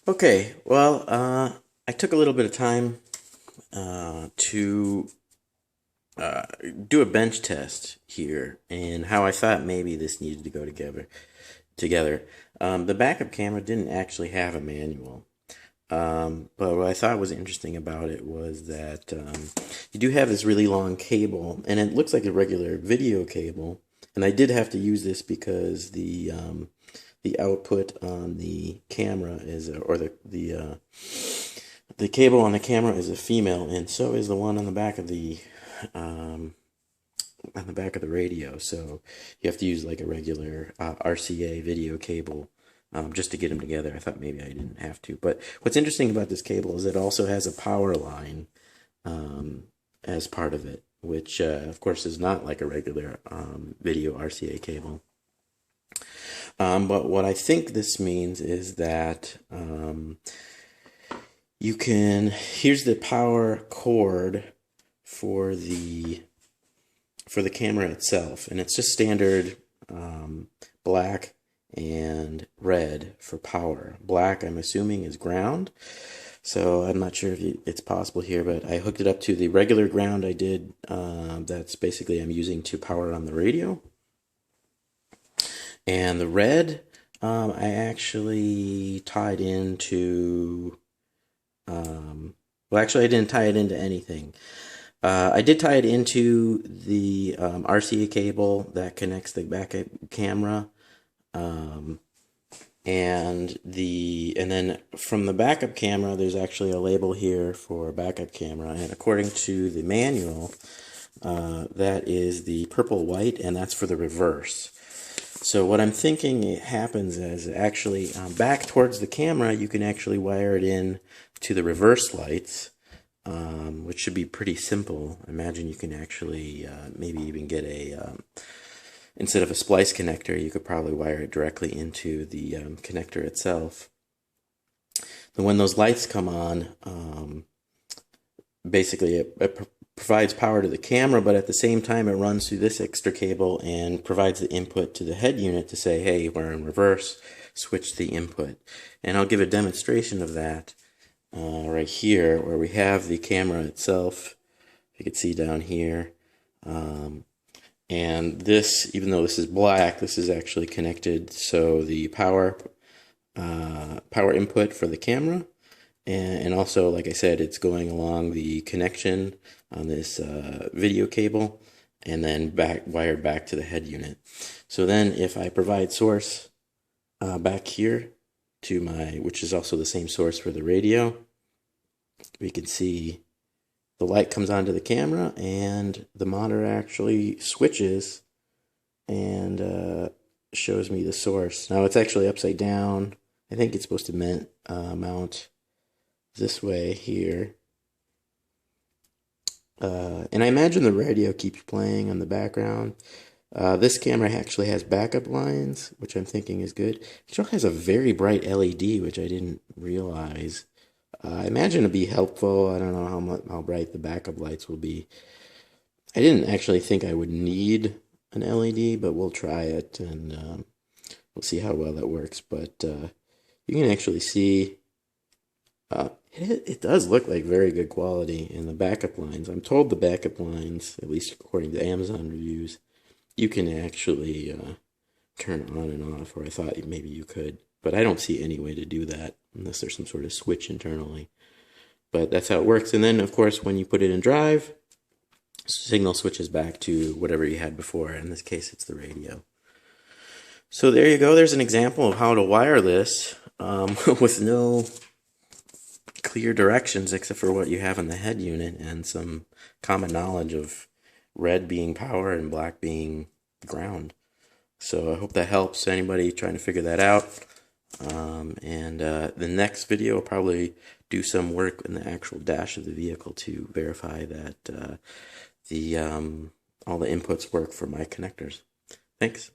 Okay, well, I took a little bit of time to do a bench test here, and how I thought maybe this needed to go together. The backup camera didn't actually have a manual, but what I thought was interesting about it was that you do have this really long cable, and it looks like a regular video cable. And I did have to use this because the output on the camera is, the cable on the camera is a female, and so is the one on the back of the radio. So you have to use like a regular RCA video cable just to get them together. I thought maybe I didn't have to. But what's interesting about this cable is it also has a power line as part of it, which of course is not like a regular video RCA cable. But what I think this means is that here's the power cord for the camera itself, and it's just standard black and red for power. Black, I'm assuming, is ground, so I'm not sure if it's possible here, but I hooked it up to the regular ground I did. That's basically I'm using to power on the radio. And the red, I actually tied into, well, actually I didn't tie it into anything. I did tie it into the RCA cable that connects the backup camera, and then from the backup camera, there's actually a label here for backup camera, and according to the manual, that is the purple white, and that's for the reverse. So what I'm thinking happens is actually back towards the camera, you can actually wire it in to the reverse lights, which should be pretty simple. I imagine you can actually maybe even get instead of a splice connector, you could probably wire it directly into the connector itself. And when those lights come on, basically it provides power to the camera, but at the same time it runs through this extra cable and provides the input to the head unit to say, hey, we're in reverse, switch the input. And I'll give a demonstration of that right here, where we have the camera itself. You can see down here. And this, even though this is black, this is actually connected, so the power input for the camera, and also, like I said, it's going along the connection on this video cable, and then wired back to the head unit. So then if I provide source back here to which is also the same source for the radio, we can see the light comes onto the camera, and the monitor actually switches and shows me the source. Now it's actually upside down. I think it's supposed to mount this way here. And I imagine the radio keeps playing on the background. This camera actually has backup lines, which I'm thinking is good. It also has a very bright LED, which I didn't realize. I imagine it'd be helpful. I don't know how bright the backup lights will be. I didn't actually think I would need an LED, but we'll try it, and we'll see how well that works. But you can actually see it does look like very good quality in the backup lines. I'm told the backup lines, at least according to Amazon reviews, you can actually turn on and off, or I thought maybe you could. But I don't see any way to do that unless there's some sort of switch internally. But that's how it works. And then, of course, when you put it in drive, signal switches back to whatever you had before. In this case, it's the radio. So there you go. There's an example of how to wire this with no clear directions except for what you have in the head unit and some common knowledge of red being power and black being ground. So I hope that helps anybody trying to figure that out. The next video will probably do some work in the actual dash of the vehicle to verify that all the inputs work for my connectors. Thanks.